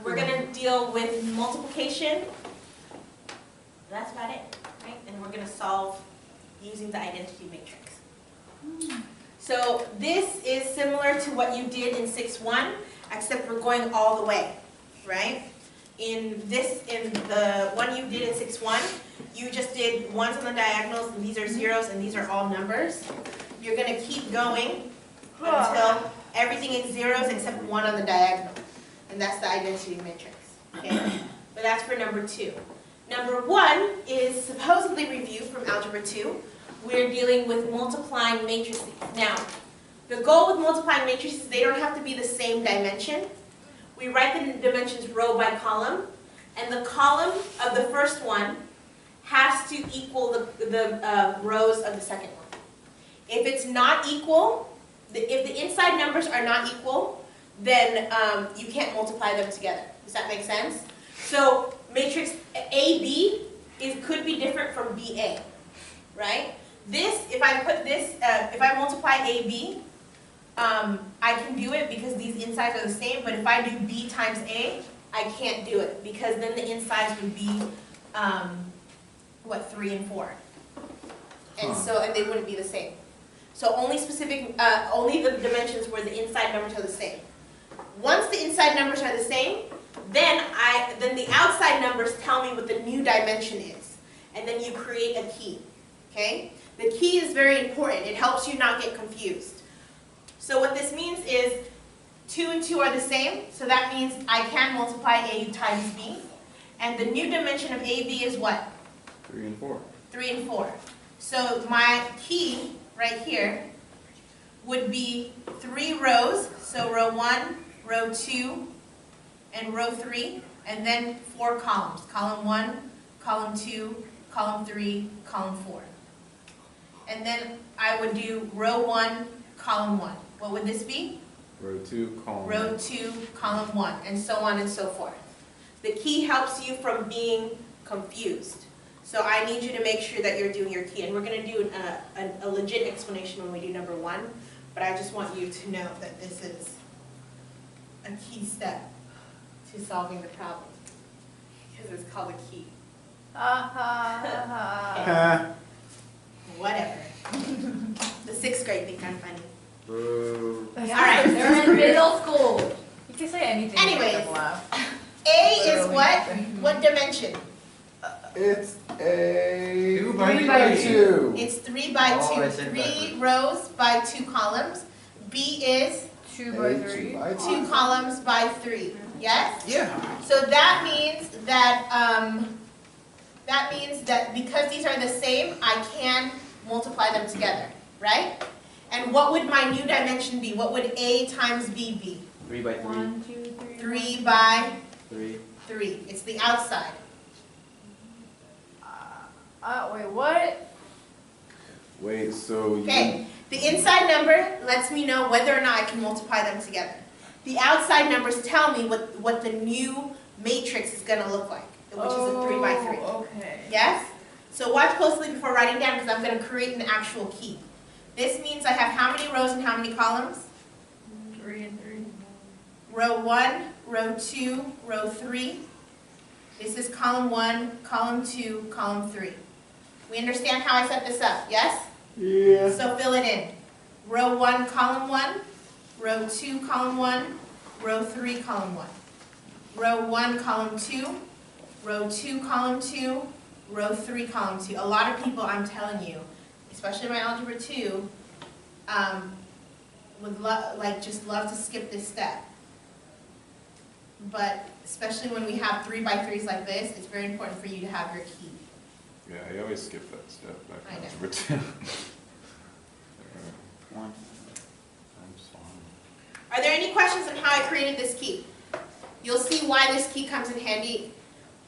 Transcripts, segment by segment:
We're going to deal with multiplication. That's about it, right? And we're going to solve using the identity matrix. So this is similar to what you did in 6-1, except we're going all the way, right? In the one you did in 6-1, you just did ones on the diagonals, and these are zeros, and these are all numbers. You're going to keep going until everything is zeros except one on the diagonal. And that's the identity matrix. Okay? But that's for number 2. Number 1 is supposedly review from Algebra 2. We're dealing with multiplying matrices. Now, the goal with multiplying matrices, they don't have to be the same dimension. We write the dimensions row by column, and the column of the first one has to equal the rows of the second one. If it's not equal, if the inside numbers are not equal, then you can't multiply them together. Does that make sense? So matrix AB could be different from BA, right? This, if I put this, if I multiply AB, I can do it because these insides are the same, but if I do B times A, I can't do it because then the insides would be, 3 and 4. And and they wouldn't be the same. So only only the dimensions where the inside numbers are the same. Once the inside numbers are the same, then the outside numbers tell me what the new dimension is. And then you create a key. Okay? The key is very important. It helps you not get confused. So what this means is 2 and 2 are the same, so that means I can multiply A times B. And the new dimension of AB is what? 3 and 4. 3 and 4. So my key right here would be 3 rows, so row 1, row 2, and row 3, and then 4 columns. Column 1, column 2, column 3, column 4. And then I would do row 1, column 1. What would this be? Row 2, column 1. Row 2, column 1, and so on and so forth. The key helps you from being confused. So I need you to make sure that you're doing your key. And we're going to do a legit explanation when we do number 1. But I just want you to know that this is a key step to solving the problem. Because it's called a key. Whatever. The 6th grade think I'm funny. Boo. All right. They're in middle school. You can say anything. Anyways, laugh. A is what? What dimension? It's a 2 by 2. It's 3 by 2. Oh, I said 3 backwards. rows by 2 columns. B is 2 by 3. 2 columns by 3. Yes? Yeah. So that means that because these are the same, I can multiply them together, right? And what would my new dimension be? What would A times B be? 3 by 3. 1, 2, 3. 3 by 3. 3. It's the outside. Wait, what? Wait, so you... Okay, the inside number lets me know whether or not I can multiply them together. The outside numbers tell me what the new matrix is going to look like, which is a 3 by 3. Okay. Yes? So watch closely before writing down because I'm going to create an actual key. This means I have how many rows and how many columns? 3 and 3. Row 1, row 2, row 3. This is column 1, column 2, column 3. We understand how I set this up, yes? Yeah. So fill it in. Row 1, column 1. Row 2, column 1. Row 3, column 1. Row 1, column 2. Row 2, column 2. Row 3, column 2. A lot of people, I'm telling you, especially my Algebra 2, would just love to skip this step. But especially when we have 3 by 3s like this, it's very important for you to have your key. Yeah, I always skip that step. I know. Algebra 2. 1. I'm sorry. Are there any questions on how I created this key? You'll see why this key comes in handy,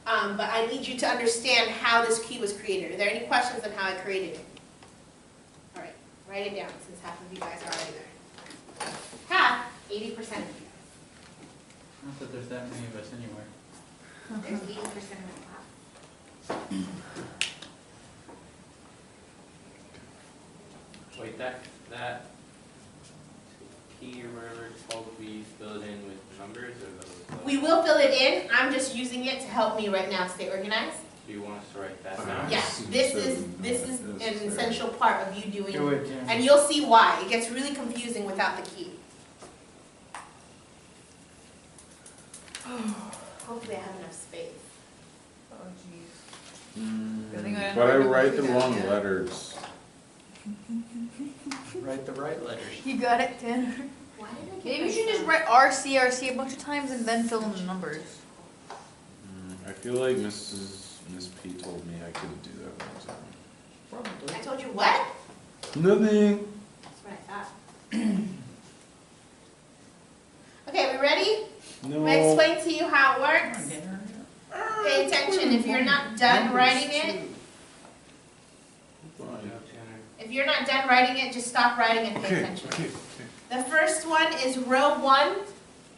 but I need you to understand how this key was created. Are there any questions on how I created it? All right, write it down since half of you guys are already there. Half, 80% of you guys. Not that there's that many of us anywhere. There's 80% of my class. Wait, that key or whatever it's called, we fill it in with numbers or those we will fill it in, I'm just using it to help me right now stay organized. Do you want us to write that down? Yeah, this is an essential part of you Do doing, it, Jim. and you'll see why. It gets really confusing without the key. Hopefully I have enough space. Oh, jeez. Good thing I didn't But I write write the it wrong yet. letters. Write the right letters. You got it, Tanner. Why did I get Maybe you should just myself- write RC a bunch of times and then fill in the numbers. I feel like Miss P told me I couldn't do that one time. Probably. I told you what? Nothing. That's what I thought. Okay, we ready? No. I explain to you how it Come on, works. Tanner. Pay attention. If you're not done writing it, Good Fine. job, Tanner. if you're not done writing it, just stop writing and pay Okay, attention. okay. The first one is row 1,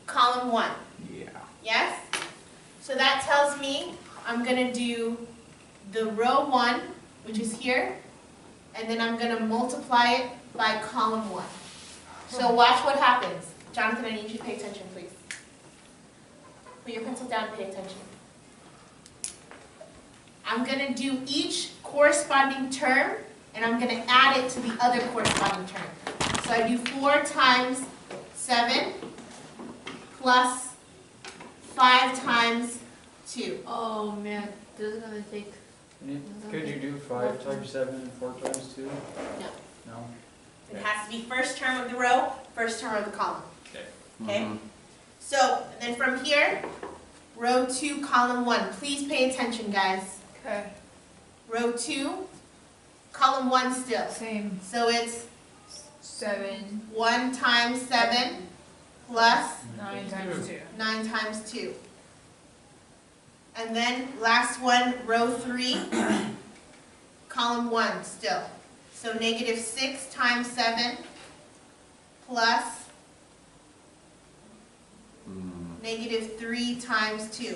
column 1. Yeah. Yes? So that tells me I'm going to do the row 1, which is here, and then I'm going to multiply it by column 1. So watch what happens. Jonathan, I need you to pay attention, please. Put your pencil down and pay attention. I'm going to do each corresponding term, and I'm going to add it to the other corresponding term. So I do 4 times 7 plus 5 times 2. Oh man, this is gonna take. Could you do 5 times 7 and 4 times 2? No. No? It has to be first term of the row, first term of the column. Okay. Okay? Mhm. So then from here, row 2, column 1. Please pay attention, guys. Okay. Row 2, column 1 still. Same. So it's 7, 1 times 7 plus 9 times 2. 9 times 2. And then last one, row 3, column 1 still. So negative 6 times 7 plus negative 3 times 2.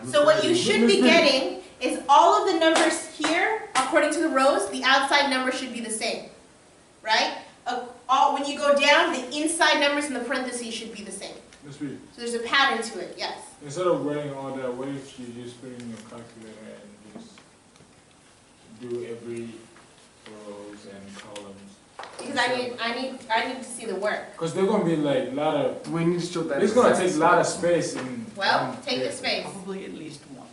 So what you should be getting is all of the numbers here, according to the rows, the outside number should be the same, right? When you go down, the inside numbers in the parentheses should be the same. Ms. B, So there's a pattern to it, yes. instead of writing all that, what if you just put in your calculator and just do every rows and columns? Because I need to see the work. Because they're gonna be like a lot of, We need to show that. it's gonna take a lot of space in. Well, take the space. Probably at least once.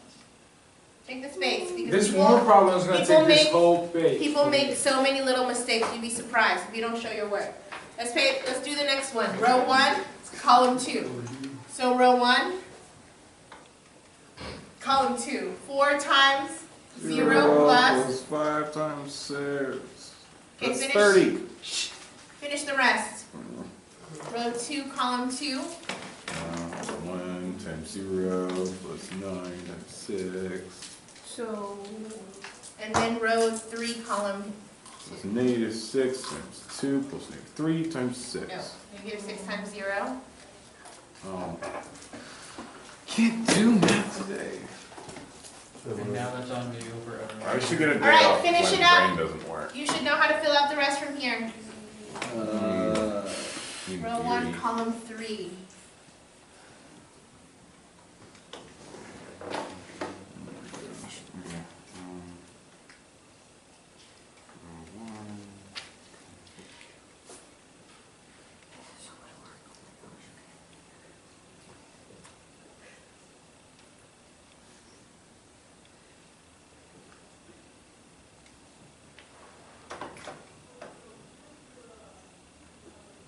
Take the space because This one problem is gonna people take this make- whole page. people make so many little mistakes. You'd be surprised if you don't show your work. Let's do the next one. Row 1, column 2. So row 1, column 2. 4 times 0 plus. 5 times 6. Okay, That's finish. 30. Finish the rest. Row 2, column 2. 1 times 0 plus 9 times 6. So. And then row 3, column, That's negative 6 times 2 plus negative 3 times 6. no, negative 6 times 0. Oh. Can't do math today. And now that's on you forever. I should get a day All right, off finish when it up. brain doesn't work. You should know how to fill out the rest from here. In Row 1, theory. column 3.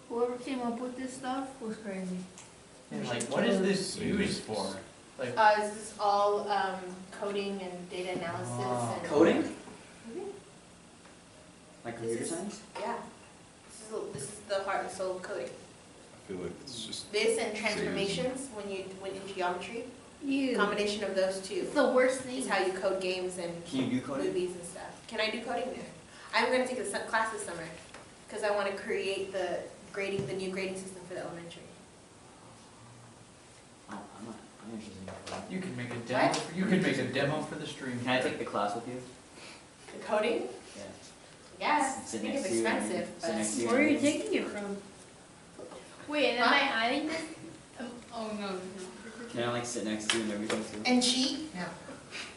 Whoever came up with this stuff was crazy. And like, what is this used for? Like, This is all coding and data analysis Ah. and. Coding? Mhm. Like computer This is- science? Yeah. This is the heart and soul of coding. I feel like it's just. This and transformations, when you went in geometry, You. combination of those two It's the worst thing. is how you code games and Can you do coding? movies and stuff. Can I do coding there? I'm going to take a class this summer because I want to create the new grading system for the elementary. Oh, I'm interested in coding. you can make a demo. What? You can make a demo for the stream. Can I take the class with you? The coding? Yeah. Yes. I Sit think it's next to you and expensive, sit but next to you. Where are you taking it from? Wait, and am Huh? I adding this? Oh no. Can I like sit next to you and everything too? And cheat? No.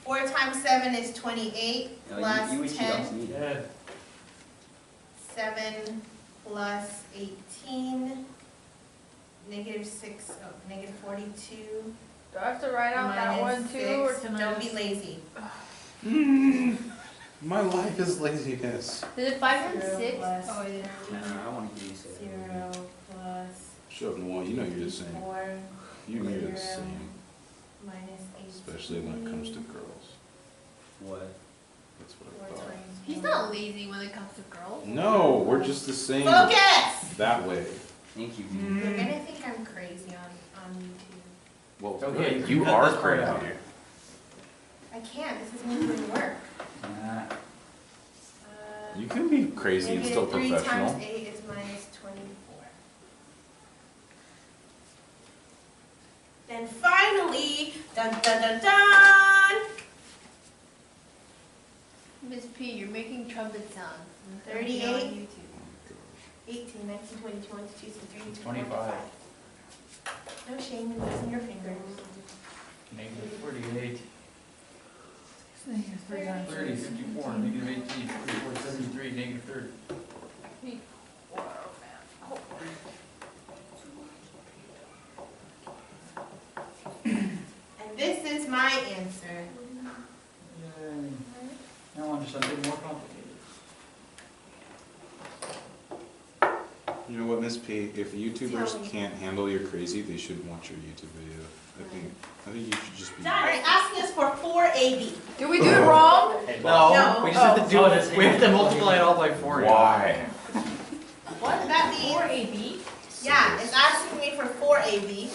4 times 7 is 28 No, plus you would cheat 10. off me. Yeah. 7 plus 18. Negative 6, negative 42. Do I have to write out that minus one too, or 6. can I Don't just... be lazy. My life is laziness. Is it 5 times 0 6? plus Oh, yeah. No, I want to hear you say it. 0 plus Shut up, Noah. You know you're the same. 4 You know you're the 0 same. minus 18. Especially when it comes to girls. What? That's what 4 I thought. times He's 1. not lazy when it comes to girls. No, we're just the same Focus! that way. Thank you. You're gonna think I'm crazy on YouTube. Well, Okay, good. you You cut are this part out. crazy. I can't, this is me doing work. You can be crazy and still Negative 3 professional. times 8 is minus 24. Then finally, dun dun dun dun! Miss P, you're making trumpet sounds. 38. On YouTube. 18, 19, 20, 21, 22, 23, 25. No shame in using your fingers. Negative 48. Negative 3 times 30, 54, negative 18, 34, 73, negative 30. And this is my answer. Yay. Now on to something more complicated. You know what, Miss P? If Tell me. YouTubers can't handle your crazy, they shouldn't watch your YouTube video. I think you should just be. Alright, asking us for 4AB. Did we do it wrong? No. We just have to do it. We have to multiply it all by 4. Why? What that means? 4AB? Yeah, it's asking me for 4AB.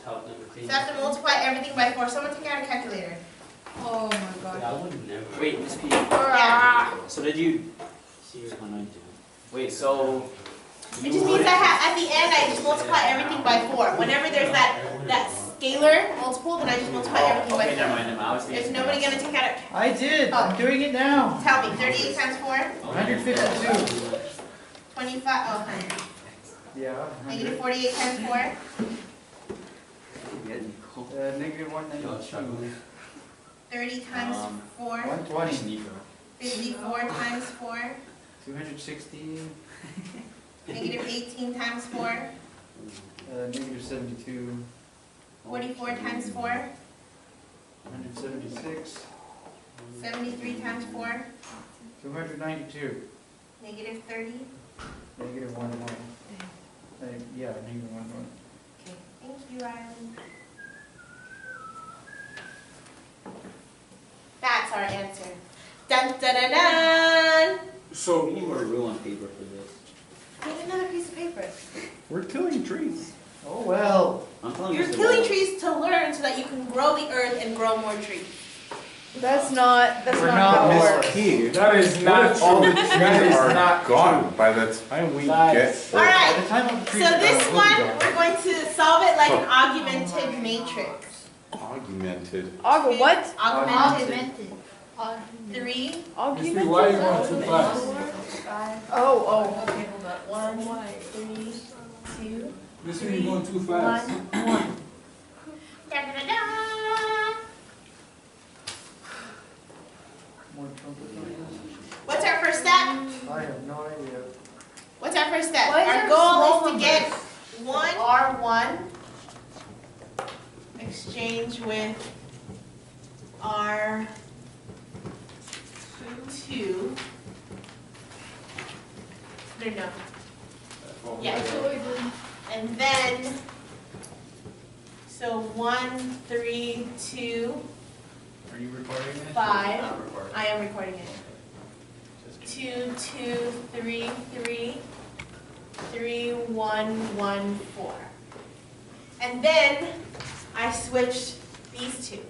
So I have to multiply everything by 4. Someone take out a calculator. Oh my god. I would never. Wait, Miss P. Yeah. So did you? Wait, so. It just means at the end I just multiply everything by 4. Whenever there's that scalar multiple, then I just multiply everything by Okay, 4. never mind. I was There's nobody gonna take out a. I did. I'm doing it now. Tell me, 38 times 4, 152. 25. Oh, 100. Yeah. Negative 48 times 4, Negative 192. 30 times 4, 120. 54 times 4, 216. negative 18 times 4, Negative 72. 44 times 4, 176. 73 times 4, 292. negative 30. Negative 1, 1. Yeah, negative 1, 1. Okay, thank you, Riley. That's our answer. Dun dun dun dun! So, We need more rule on paper for this. Get another piece of paper. We're killing trees. Oh well. I'm telling you. You're this is killing a- trees to learn so that you can grow the earth and grow more trees. That's not We're how not it Miss works. P. that is not All the true. trees That is are not gone by the time we Nice. get. All right. By the time of the So trees are this done, one, we'll be we're going to solve it like an augmented matrix. Augmented. What? Augmented. Augmented. 3. Miss P, Argument? why are you going too fast? 5. Oh, Okay, hold up. 1, 3, 2, Miss P, you're going too fast. 1, 1. Da da da da! More trumpet noises. What's our first step? I have no idea. What's our first step? Why is Our there goal small is to get numbers? R1 exchange with R2. No. Yeah. And then, so 1, 3, 2, Are you recording this? 5. Not recording. I am recording it. 2, 2, 3, 3, 3, 1, 1, 4. And then I switched these two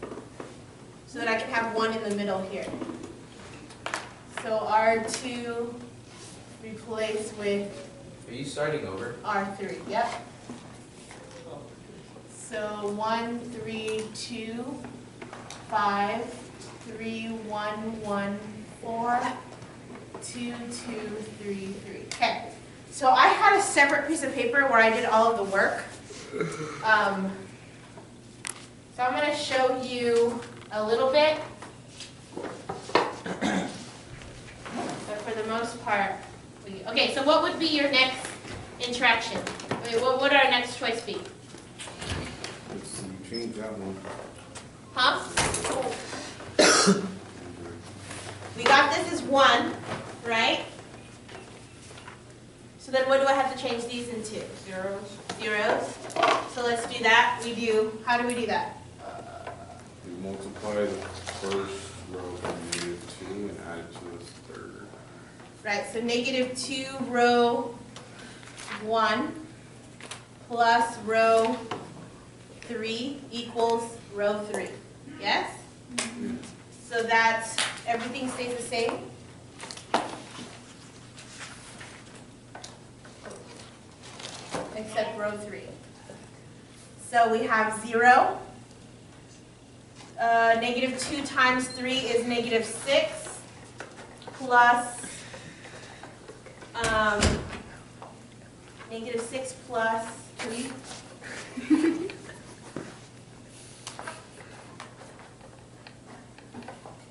so that I can have 1 in the middle here. So R2 replaced with Are you starting over? R3. Yep. So 1, 3, 2, 5, 3, 1, 1, 4, 2, 2, 3, 3. Okay. So I had a separate piece of paper where I did all of the work. So I'm going to show you a little bit. But for the most part, okay, so what would be your next interaction? Wait, what would our next choice be? Let's see, change that one. Huh? We got this as 1, right? So then what do I have to change these into? Zeros. Zeros. So let's do that. How do we do that? We multiply the first row by -2 and add it to the third. Right, so -2 row 1 plus row 3 equals row 3. Yes? So that's, everything stays the same? Except row 3. So we have 0. -2 times 3 is -6 plus -6 plus 3.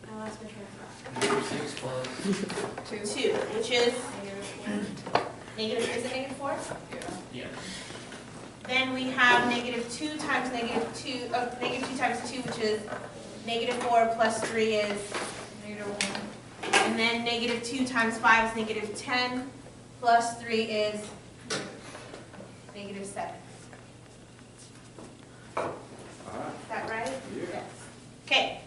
I lost my train of thought. 6 plus. 2, which is negative, is it -4? Yeah. Then we have -2 times -2, -2 times 2, which is -4 plus 3 is -1. And then -2 times 5 is -10 plus 3 is -7. Is that right? Yeah. Yes. Okay.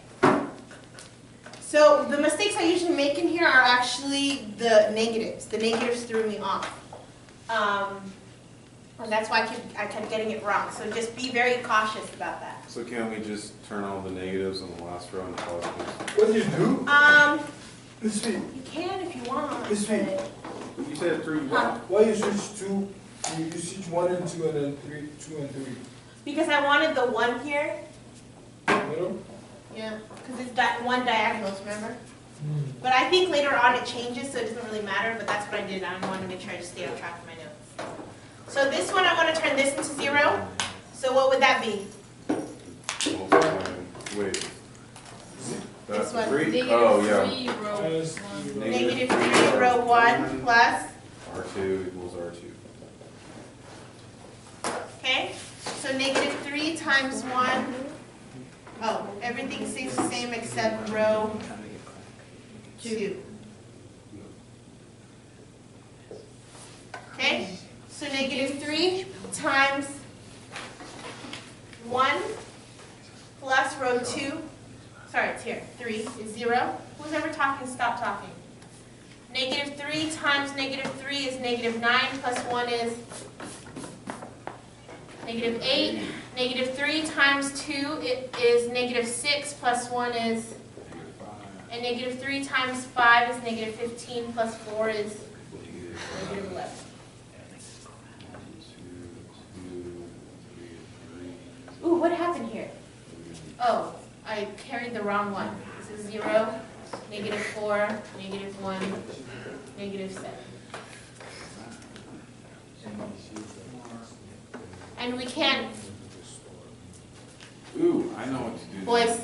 So the mistakes I usually make in here are actually the negatives. The negatives threw me off. And that's why I kept getting it wrong. So just be very cautious about that. So can't we just turn all the negatives on the last row and positives? What do you do? This week, You can if you want. This week. but- You said 3, Huh? why you switch 2, you switch 1 and 2 and then 3, 2 and 3. Because I wanted the 1 here. Middle? Yeah. Because it's 1 diagonals, remember? But I think later on it changes, so it doesn't really matter. But that's what I did. I wanted to make sure I just stay on track of my notes. So this one, I want to turn this into 0. So what would that be? Wait. That's This one. 3? Oh, yeah. -3 row Minus 1. -3 row 1 plus. R2 equals R2. Okay. So -3 times 1. Oh, everything stays the same except row 2. Okay, so -3 times 1 plus row 2, sorry, it's here, 3 is 0. Who's ever talking, stop talking. -3 times -3 is -9 plus 1 is -8. -3 times 2 is -6 plus 1 is, and -3 times 5 is -15 plus 4 is -11. Ooh, what happened here? Oh, I carried the wrong one. This is 0, -4, -1, -7. And we can't, Ooh, I know what to do. boys,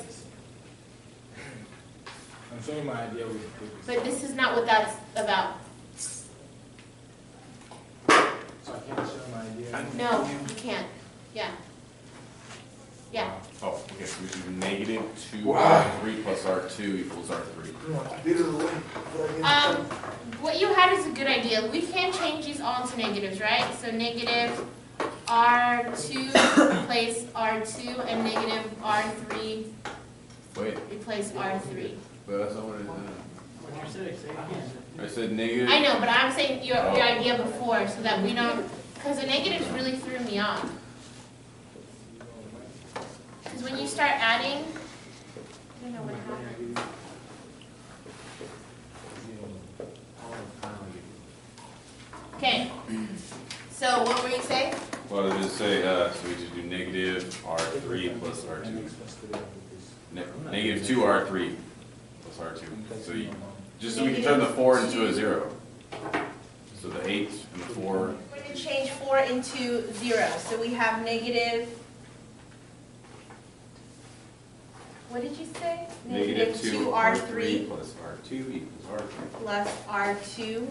I'm showing my idea with but this is not what that's about. So I can't show my idea. No, you can't. Yeah. Yeah. Oh, okay, so we do -2 R3 plus R2 equals R3. What you had is a good idea. We can change these all into negatives, right? So -R2 replace R2 and -R3 Wait, replace R3. but that's not what I did. When you're 6, say it again. I said negative. I know, but I'm saying your idea before so that we don't, because the negatives really threw me off. Because when you start adding, I don't know what happens. Okay, so what were you saying? Well, I just say, so we just do -R3 plus R2. -2 R3 plus R2. So you, just so we can turn the 4 into a 0. So the 8 and the 4. We're going to change 4 into 0. So we have what did you say? Negative 2 R3 plus R2 equals R3. plus R2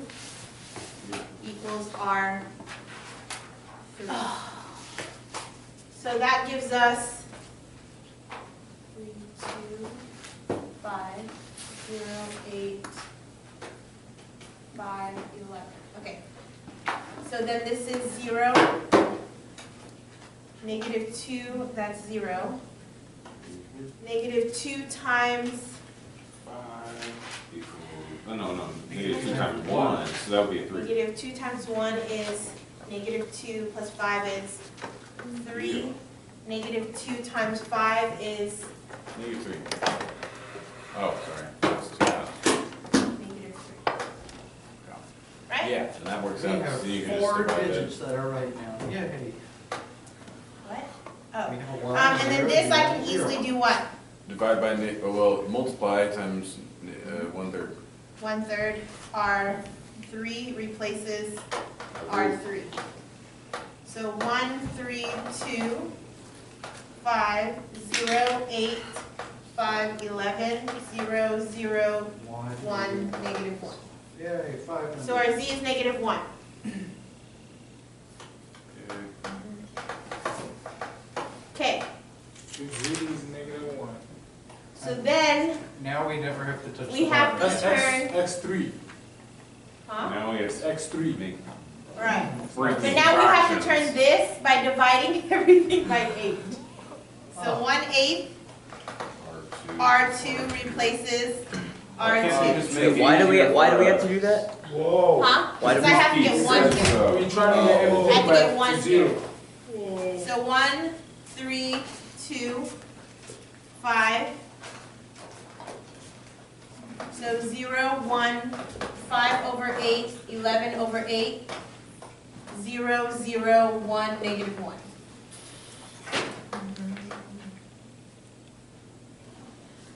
equals R3. So that gives us 3, 2, 5, 0, 8, 5, 11. Okay. So then this is 0. Negative 2, that's 0. Negative 2 times, 5 equals, oh, no, negative 2 times 1, so that would be a 3. negative 2 times 1 is negative 2 plus 5 is 3. Negative 2 times 5 is Negative 3. Oh, sorry. That's 2 times. negative 3. Right? Yeah, and that works We out. have So you can just 4 divide digits that are right now. Yay. What? We Oh. have a 1, And then 0, this I can 0. easily do what? Divide by, multiply times 1/3. 1/3 R3 replaces R3. So 1, 3, 2, 5, 0, 8, 5, 11, 0, 0, 1, negative 1. Yay, 5. So our z is negative 1. Okay, The z is negative 1. so then Now we never have to touch we the have bottom. to That's turn, x3. huh? Now we have It's x3. make Right. freaking But now we have to fractions. turn this by dividing everything by 8. So 1/8 R2 replaces Why can't we R2. just Wait, make why do we it have to do that? Whoa. Huh? Why do Because I have to He get 1 says here. so. We're trying to get I everything have to get back 1 to here. 0. So 1, 3, 2, 5. So 0, 1, 5 over 8, 11 over 8, 0, 0, 1, negative 1.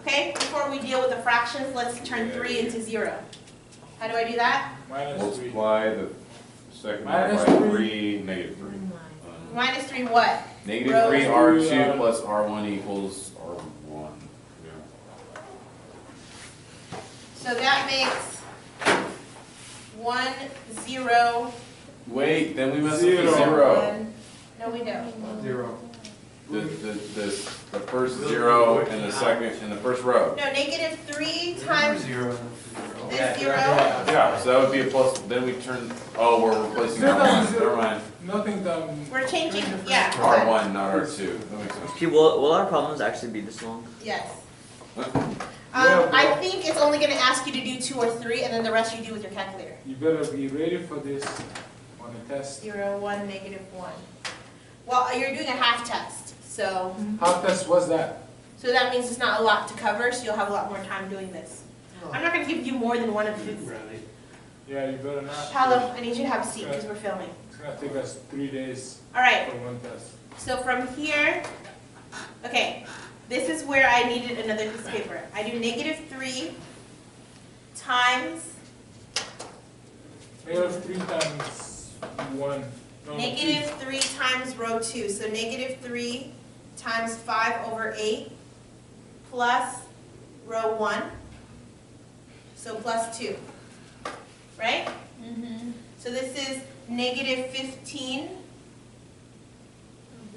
Okay, before we deal with the fractions, let's turn 3 into 0. How do I do that? Minus 3. Multiply the second number Minus by 3. 3, negative 3. Minus 3 what? Negative 3 Rows. R2 plus R1 equals R1. So that makes 1, 0, Wait, then we must Zero. have 0. 1. No, we don't. 0. The first 0 and the second, in the first row. No, negative 3 times 0. this 0. Yeah, so that would be a plus, then we turn, oh, we're replacing Zero times R1, zero. never mind. Nothing done. We're changing, yeah. R1, not R2, that makes sense. Okay, will our problems actually be this long? Yes. Yeah, I think it's only gonna ask you to do 2 or 3, and then the rest you do with your calculator. You better be ready for this on the test. 0, 1, negative 1. Well, you're doing a half test, so How test was that? that means it's not a lot to cover, so you'll have a lot more time doing this. I'm not gonna give you more than one of these. Yeah, you better not. Paolo, I need you to have a seat, because we're filming. It's gonna take us 3 days All right, for one test. so from here, okay, this is where I needed another piece of paper. I do negative 3 times Negative 3 times 1. No, negative 3 times row 2. So negative 3 times 5 over 8 plus row 1. So plus 2. Right? Mm-hmm. So this is negative 15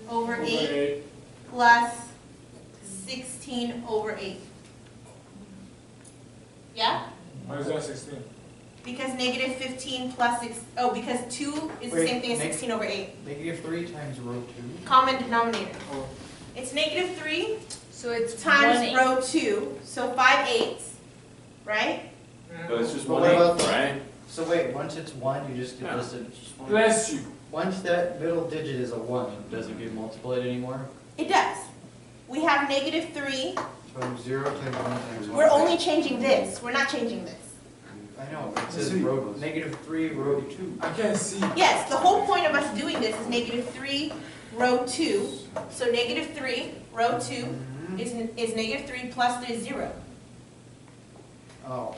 over Over 8 8. plus 16 over 8. Yeah? Why is that 16? Because negative 15 plus 6, oh, because 2 is the Wait, same thing as neg- 16 over 8. Negative 3 times row 2. Common denominator. Oh, It's negative 3 So it's times 1/8. row 2, so 5/8, right? But it's just But 1 what 8, about the- right? So wait, once it's 1, you just get Yeah. listed as just 1. Bless you. Once that middle digit is a 1, does it get multiplied anymore? It does. We have negative 3. So 0 times 1 times 1. We're only changing this. We're not changing this. I know, it says row, negative 3, row 2. I can't see. Yes, the whole point of us doing this is negative 3, row 2. So negative 3, row 2 is negative 3 plus there's 0. Oh,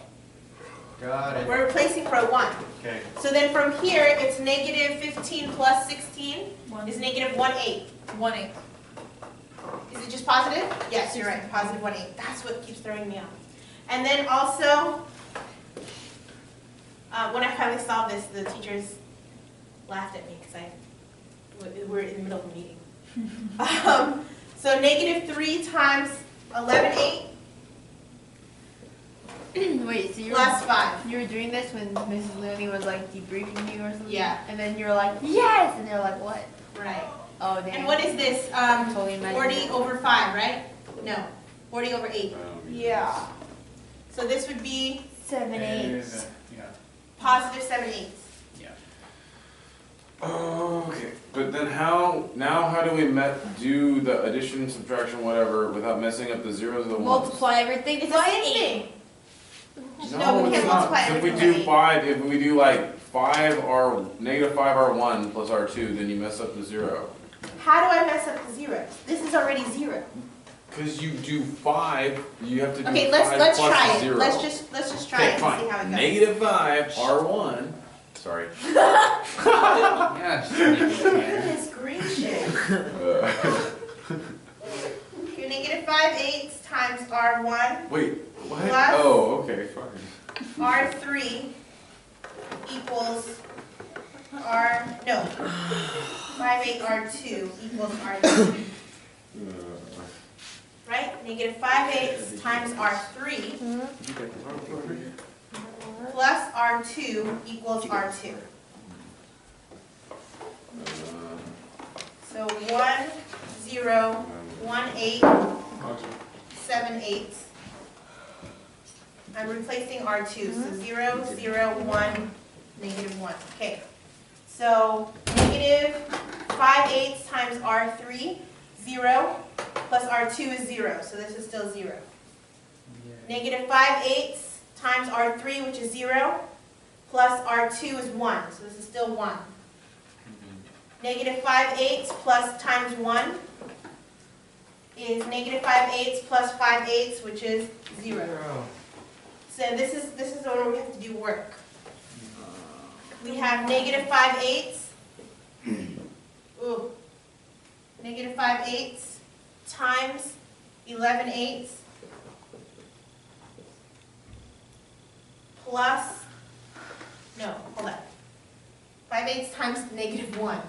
got it. We're replacing row 1. Okay. So then from here, it's negative 15 plus 16 is negative 1/8. 1/8. Is it which is positive? Yes, you're right, positive 1/8. That's what keeps throwing me off. And then also, when I finally solved this, the teachers laughed at me because we're in the middle of a meeting. So -3 times 11/8 Wait, so plus 5. you were doing this when Mrs. Leonie was like debriefing you or something? Yeah. And then you were like, yes! And they're like, what? Right. Oh, damn. And what is this? Totally imagined 40 over 5, right? No, 40 over 8. Yeah. So this would be 7/8. Yeah. positive 7/8. Okay, but then how do we do the addition, subtraction, whatever, without messing up the zeros and the ones? Multiply everything It's by the same 8. thing. No, No, we it's can't not. multiply So if we everything do by 5, if we do like 5R, -5R1 plus R2, then you mess up the zero. How do I mess up the zeros? This is already 0. Because you do 5, you have to do Okay, 5 let's plus try it. 0. Let's just try Okay, it and fine. see how it goes. -5 R1. Sorry. Yes. Goodness gracious. Your -5/8 times R1 Wait, what? Plus- Oh, okay, fine. R3 equals 5/8 R2 equals R3. Right? -5/8 times R3 plus R2 equals R2. So 1, 0, 1, 8, 7, 8. I'm replacing R2, so 0, 0, 1, -1. Okay, so -5/8 times R3, 0, plus R2 is 0, so this is still 0. -5/8 times R3, which is 0, plus R2 is 1, so this is still 1. -5/8 plus times 1 is -5/8 plus 5/8, which is 0. So this is where we have to do work. We have -5/8. Ooh. -5/8 times 11/8 plus, no, hold on. 5/8 times -1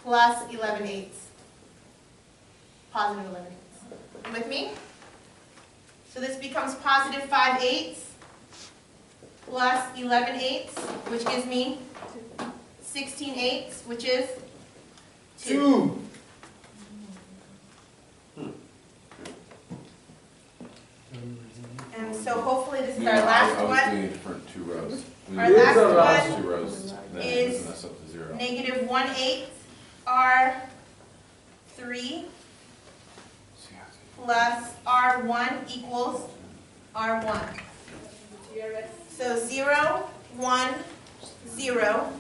plus 11/8. Positive 11/8. You with me? So this becomes positive 5/8 plus 11/8, which gives me 16/8, which is 2. And so hopefully this is our last I was one. doing a different 2 rows. Our last last one 2 rows, then it is doesn't mess up the zero. -1/8 R3 plus R1 equals R1. So 0, 1, 0,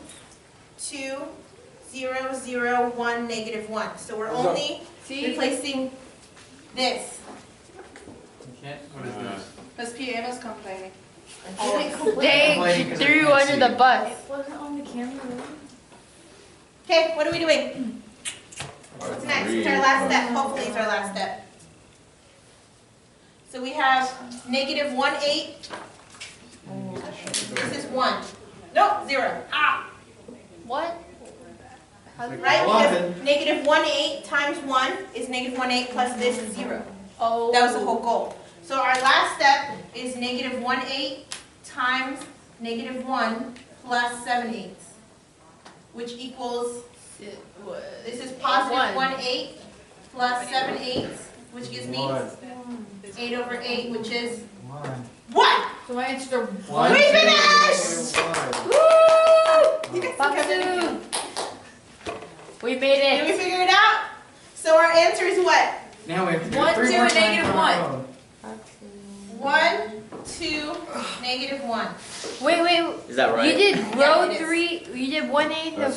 2, 0, 0, 1, -1. So we're only replacing this. You can't, what is this? Miss P. Emma's complaining. They threw under the bus. It wasn't on the camera. Okay, what are we doing? What's next? It's our last step. Hopefully it's our last step. So we have -1/8. This is 1. Nope, 0. Ah! What? How did Right? Eleven. Because -1/8 times 1 is -1/8 plus this is 0. Oh. That was the whole goal. So our last step is -1/8 times -1 plus 7/8, which equals, It was. this is positive 1. 1/8 plus 7/8, which gives me 8 over 8, which is 1. So my answer to One, We two, finished! five. Woo! You guys think I'm gonna- We made Did we it. figure it out? So our answer is what? Now we have to do 1, 3 2, more and times on our -1. own. 1, 2, -1. Wait. Is that right? You did Yeah, row it is. 3. You did 1/8 of